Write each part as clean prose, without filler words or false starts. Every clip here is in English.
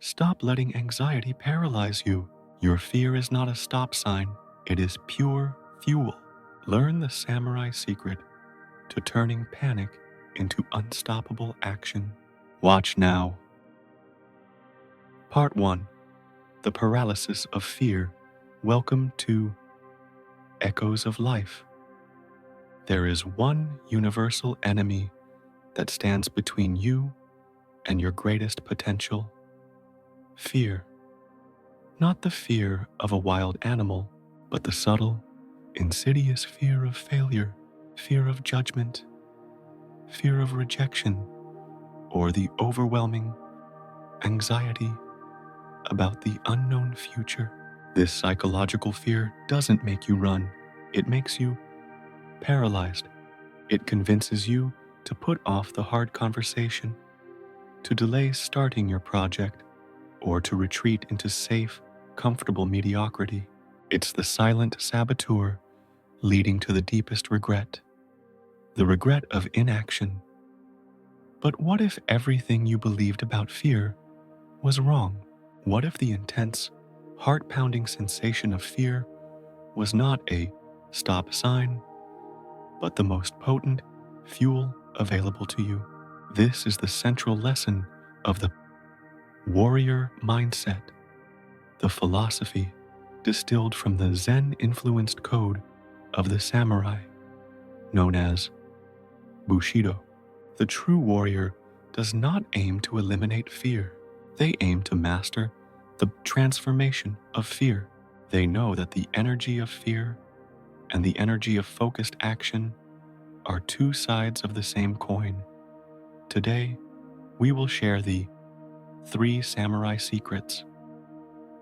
Stop letting anxiety paralyze you. Your fear is not a stop sign, it is pure fuel. Learn the samurai secret to turning panic into unstoppable action. Watch now. Part 1. The Paralysis of Fear. Welcome to Echoes of Life. There is one universal enemy that stands between you and your greatest potential: fear. Not the fear of a wild animal, but the subtle, insidious fear of failure, fear of judgment, fear of rejection, or the overwhelming anxiety about the unknown future. This psychological fear doesn't make you run, it makes you paralyzed. It convinces you to put off the hard conversation, to delay starting your project, or to retreat into safe, comfortable mediocrity. It's the silent saboteur leading to the deepest regret, the regret of inaction. But what if everything you believed about fear was wrong? What if the intense, heart-pounding sensation of fear was not a stop sign, but the most potent fuel available to you? This is the central lesson of the warrior mindset, the philosophy distilled from the Zen-influenced code of the samurai, known as Bushidō. The true warrior does not aim to eliminate fear. They aim to master the transformation of fear. They know that the energy of fear and the energy of focused action are two sides of the same coin. Today, we will share the 3 samurai secrets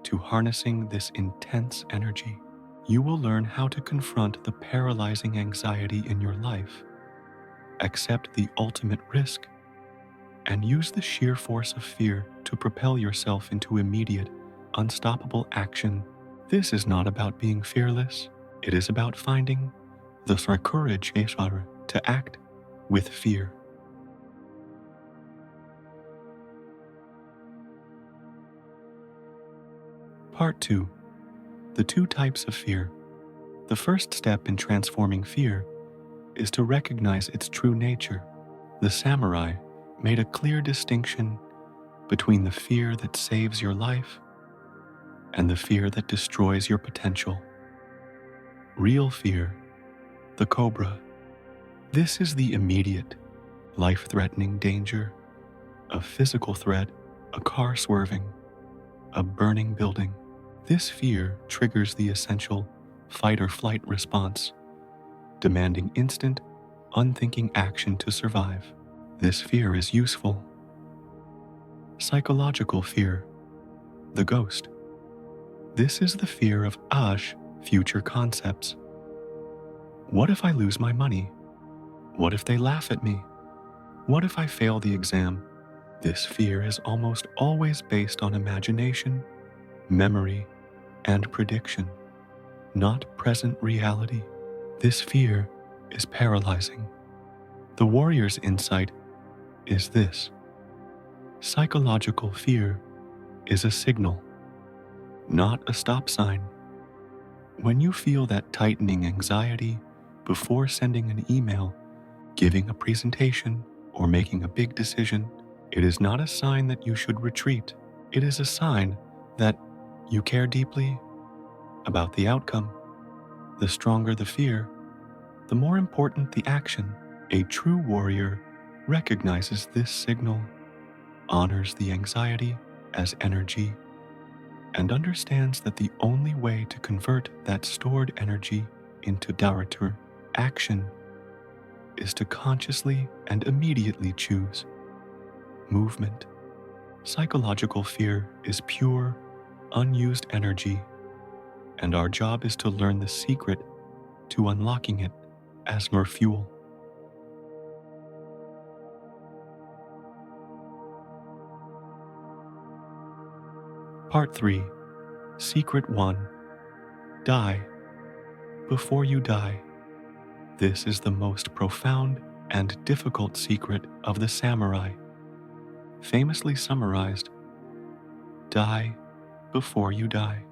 to harnessing this intense energy. You will learn how to confront the paralyzing anxiety in your life, accept the ultimate risk, and use the sheer force of fear to propel yourself into immediate, unstoppable action. This is not about being fearless. It is about finding the courage to act with fear. Part 2. The 2 types of fear. The first step in transforming fear is to recognize its true nature. The samurai made a clear distinction between the fear that saves your life and the fear that destroys your potential. Real fear, the cobra. This is the immediate, life-threatening danger, a physical threat, a car swerving, a burning building. This fear triggers the essential fight-or-flight response, demanding instant, unthinking action to survive. This fear is useful. Psychological fear, the ghost. This is the fear of future concepts. What if I lose my money? What if they laugh at me? What if I fail the exam? This fear is almost always based on imagination, memory, and prediction, not present reality. This fear is paralyzing. The warrior's insight is this: psychological fear is a signal, not a stop sign. When you feel that tightening anxiety before sending an email, giving a presentation, or making a big decision, it is not a sign that you should retreat. It is a sign that you care deeply about the outcome. The stronger the fear, the more important the action. A true warrior recognizes this signal, honors the anxiety as energy, and understands that the only way to convert that stored energy into direct action is to consciously and immediately choose movement. Psychological fear is pure, unused energy, and our job is to learn the secret to unlocking it as more fuel. Part 3. Secret 1. Die before you die. This is the most profound and difficult secret of the samurai. Famously summarized Die before you die.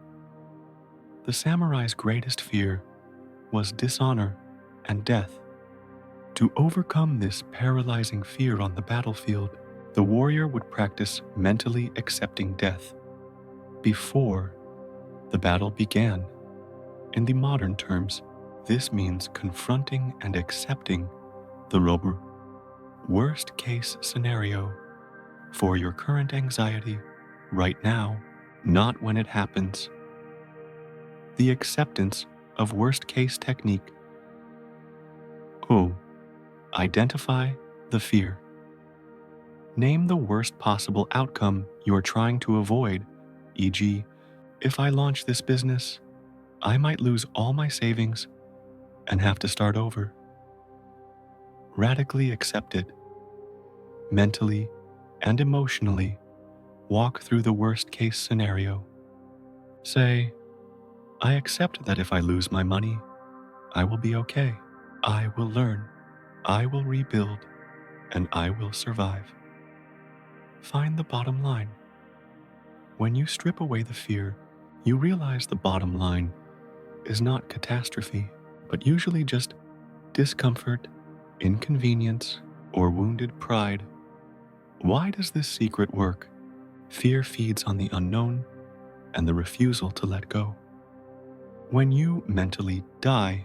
The samurai's greatest fear was dishonor and death. To overcome this paralyzing fear on the battlefield, the warrior would practice mentally accepting death before the battle began. In the modern terms, this means confronting and accepting the worst case scenario for your current anxiety right now, not when it happens. The acceptance of worst case technique. Identify the fear. Name the worst possible outcome you're trying to avoid, e.g., if I launch this business, I might lose all my savings and have to start over. Radically accept it. Mentally and emotionally, walk through the worst case scenario. Say, I accept that if I lose my money, I will be okay. I will learn. I will rebuild, and I will survive. Find the bottom line. When you strip away the fear, you realize the bottom line is not catastrophe, but usually just discomfort, inconvenience, or wounded pride. Why does this secret work? Fear feeds on the unknown and the refusal to let go. When you mentally die,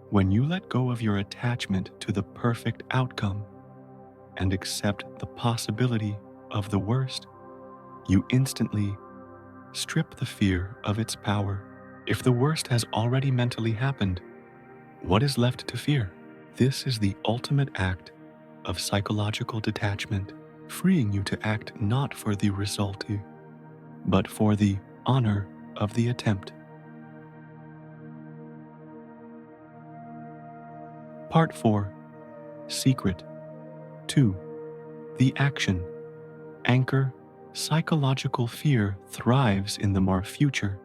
when you let go of your attachment to the perfect outcome and accept the possibility of the worst, you instantly strip the fear of its power. If the worst has already mentally happened, what is left to fear? This is the ultimate act of psychological detachment, freeing you to act not for the result, but for the honor of the attempt. Part 4. Secret 2. The action. Anchor. Psychological fear thrives in the future.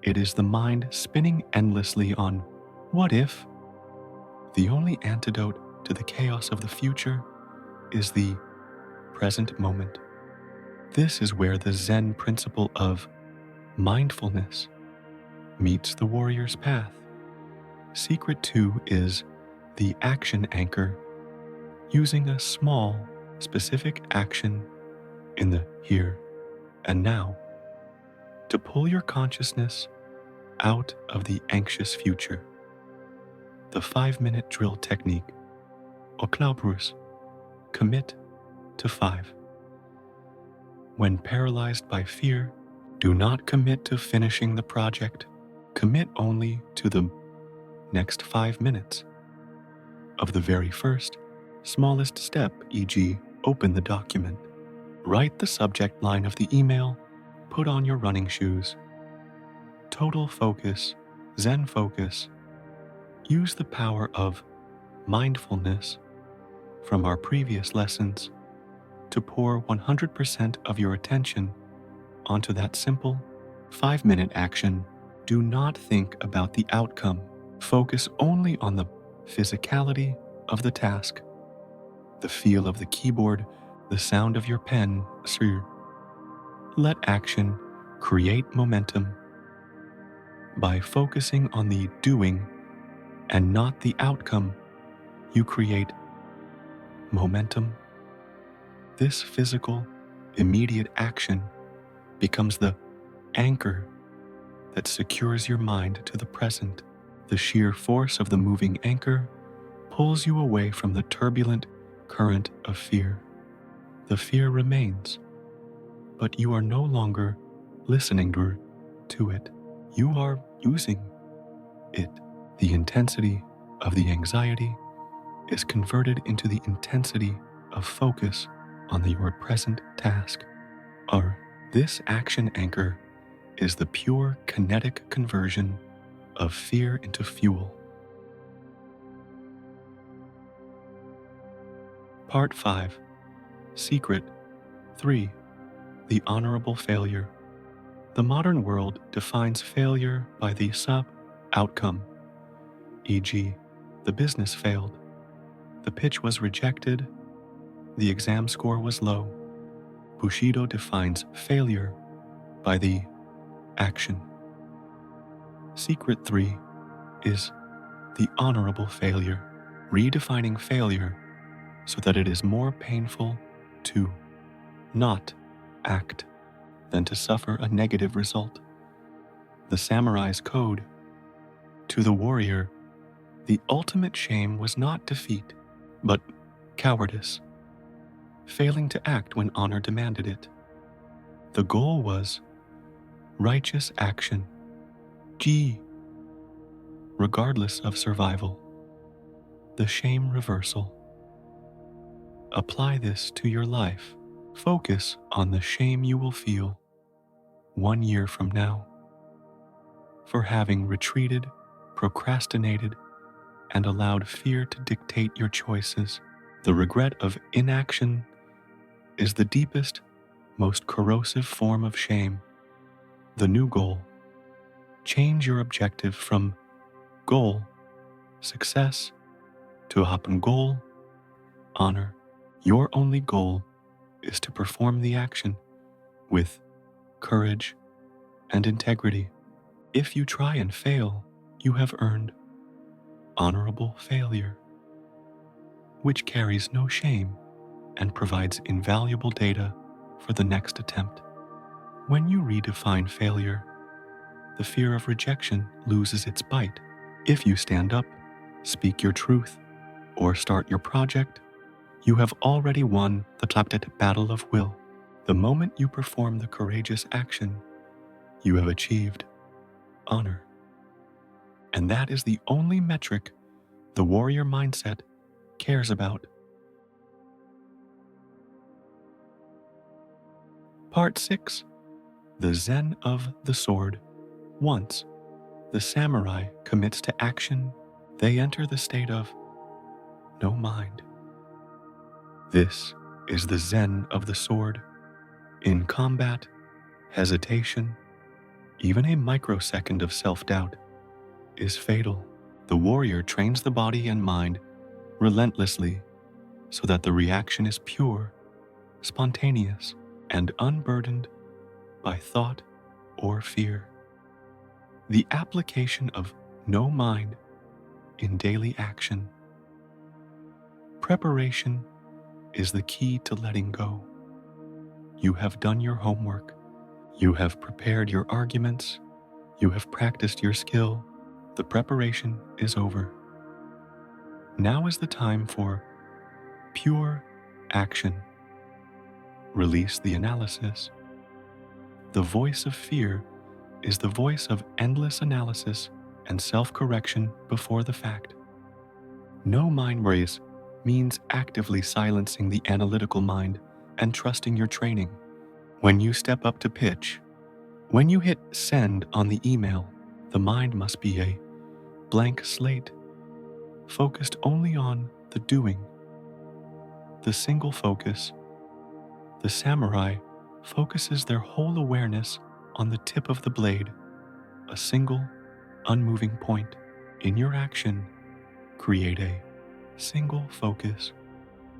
It is the mind spinning endlessly on what if? The only antidote to the chaos of the future is the present moment. This is where the Zen principle of mindfulness meets the warrior's path. Secret 2 is the action anchor, using a small, specific action in the here and now to pull your consciousness out of the anxious future. The 5-minute drill technique, Oklabrus, commit to 5. When paralyzed by fear, do not commit to finishing the project. Commit only to the next 5 minutes of the very first, smallest step, e.g., open the document. Write the subject line of the email, put on your running shoes. Total focus, Zen focus. Use the power of mindfulness from our previous lessons to pour 100% of your attention onto that simple 5-minute action. Do not think about the outcome. Focus only on the physicality of the task, the feel of the keyboard, the sound of your pen. Let action create momentum. By focusing on the doing and not the outcome, you create momentum. This physical, immediate action becomes the anchor that secures your mind to the present. The sheer force of the moving anchor pulls you away from the turbulent current of fear. The fear remains, but you are no longer listening to it. You are using it. The intensity of the anxiety is converted into the intensity of focus on your present task. This action anchor is the pure kinetic conversion of fear into fuel. Part 5. Secret 3. The honorable failure. The modern world defines failure by the outcome, e.g., the business failed, the pitch was rejected, the exam score was low. Bushidō defines failure by the action. Secret 3 is the honorable failure, redefining failure so that it is more painful to not act than to suffer a negative result. The samurai's code. To the warrior, the ultimate shame was not defeat, but cowardice, failing to act when honor demanded it. The goal was righteous action, G, regardless of survival. The shame reversal. Apply this to your life. Focus on the shame you will feel 1 year from now for having retreated, procrastinated, and allowed fear to dictate your choices. The regret of inaction is the deepest, most corrosive form of shame. The new goal. Change your objective from goal, success, to happen goal, honor. Your only goal is to perform the action with courage and integrity. If you try and fail, you have earned honorable failure, which carries no shame and provides invaluable data for the next attempt. When you redefine failure, the fear of rejection loses its bite. If you stand up, speak your truth, or start your project, you have already won the Tlaptet battle of will. The moment you perform the courageous action, you have achieved honor. And that is the only metric the warrior mindset cares about. Part 6. The Zen of the Sword. Once the samurai commits to action, they enter the state of no mind. This is the Zen of the sword. In combat, hesitation, even a microsecond of self-doubt, is fatal. The warrior trains the body and mind relentlessly so that the reaction is pure, spontaneous, and unburdened by thought or fear. The application of no mind in daily action. Preparation is the key to letting go. You have done your homework. You have prepared your arguments. You have practiced your skill. The preparation is over. Now is the time for pure action. Release the analysis. The voice of fear is the voice of endless analysis and self-correction before the fact. No mind race means actively silencing the analytical mind and trusting your training. When you step up to pitch, when you hit send on the email, the mind must be a blank slate, focused only on the doing. The single focus. The samurai focuses their whole awareness on the tip of the blade, a single, unmoving point. In your action, create a single focus.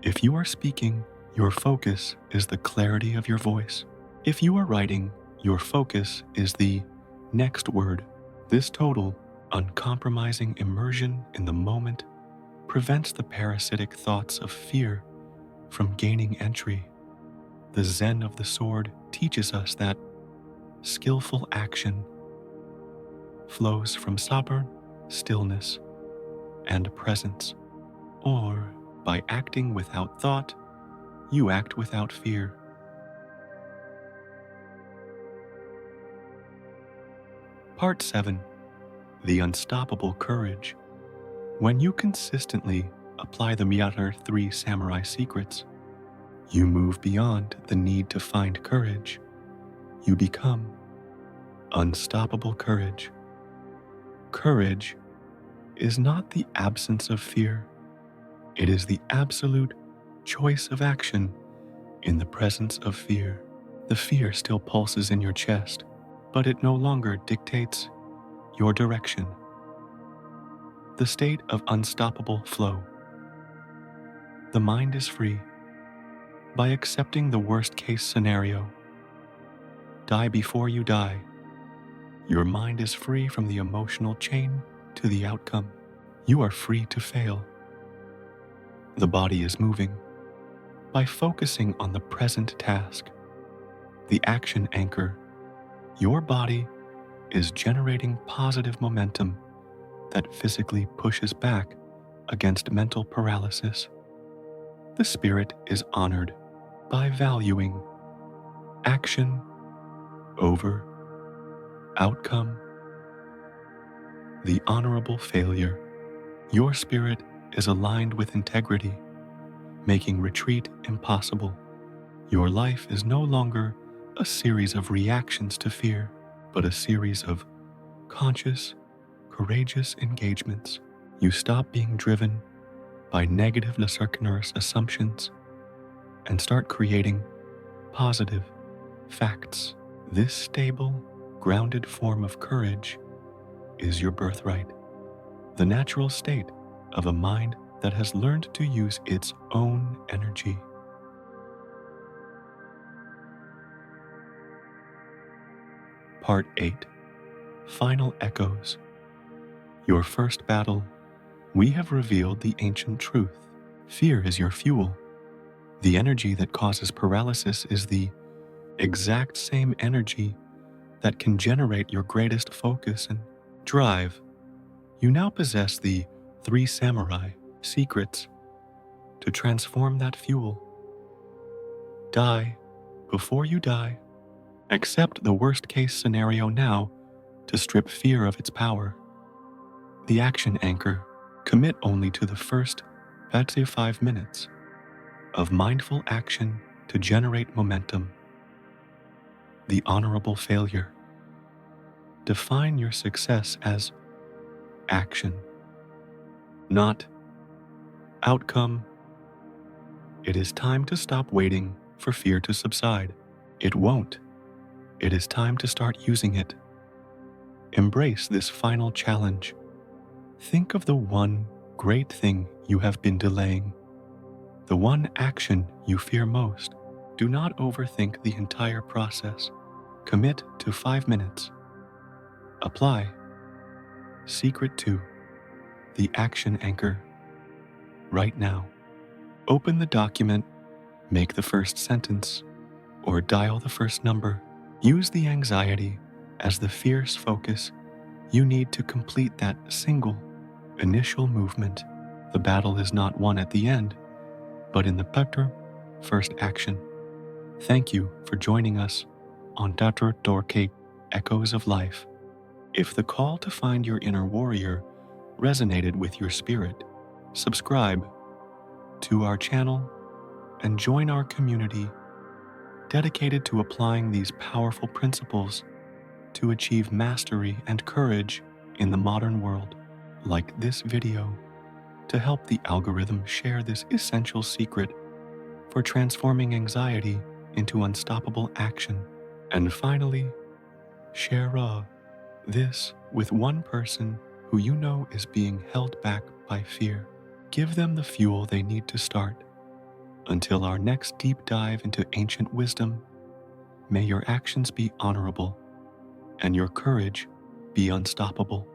If you are speaking, your focus is the clarity of your voice. If you are writing, your focus is the next word. This total, uncompromising immersion in the moment prevents the parasitic thoughts of fear from gaining entry. The Zen of the sword teaches us that skillful action flows from stubborn stillness and presence, or by acting without thought, you act without fear. Part 7. The Unstoppable Courage. When you consistently apply the Miyata 3 Samurai Secrets, you move beyond the need to find courage. You become unstoppable courage. Courage is not the absence of fear. It is the absolute choice of action in the presence of fear. The fear still pulses in your chest, but it no longer dictates your direction. The state of unstoppable flow. The mind is free. by accepting the worst-case scenario. Die before you die. Your mind is free from the emotional chain to the outcome. You are free to fail. The body is moving by focusing on the present task. The action anchor. Your body is generating positive momentum that physically pushes back against mental paralysis. The spirit is honored by valuing action over outcome. The honorable failure. Your spirit is aligned with integrity, making retreat impossible. Your life is no longer a series of reactions to fear, but a series of conscious, courageous engagements. You stop being driven by negative circumstances assumptions and start creating positive facts. This stable, grounded form of courage is your birthright, the natural state of a mind that has learned to use its own energy. Part 8. Final Echoes. Your first battle. We have revealed the ancient truth. Fear is your fuel. The energy that causes paralysis is the exact same energy that can generate your greatest focus and drive. You now possess the 3 samurai secrets to transform that fuel. Die before you die. Accept the worst-case scenario now to strip fear of its power. The action anchor. Commit only to the first 5 minutes of mindful action to generate momentum. The honorable failure. Define your success as action, not outcome. It is time to stop waiting for fear to subside. It won't. It is time to start using it. Embrace this final challenge. Think of the one great thing you have been delaying, the one action you fear most. Do not overthink the entire process. Commit to 5 minutes. Apply. Secret 2. The action anchor. Right now. Open the document, make the first sentence, or dial the first number. Use the anxiety as the fierce focus you need to complete that single initial movement. The battle is not won at the end, but in the better first action. Thank you for joining us on Dr. Dorcate Echoes of Life. If the call to find your inner warrior resonated with your spirit, subscribe to our channel and join our community dedicated to applying these powerful principles to achieve mastery and courage in the modern world. Like this video to help the algorithm share this essential secret for transforming anxiety into unstoppable action. And finally, share this with one person who you know is being held back by fear. Give them the fuel they need to start. Until our next deep dive into ancient wisdom, may your actions be honorable and your courage be unstoppable.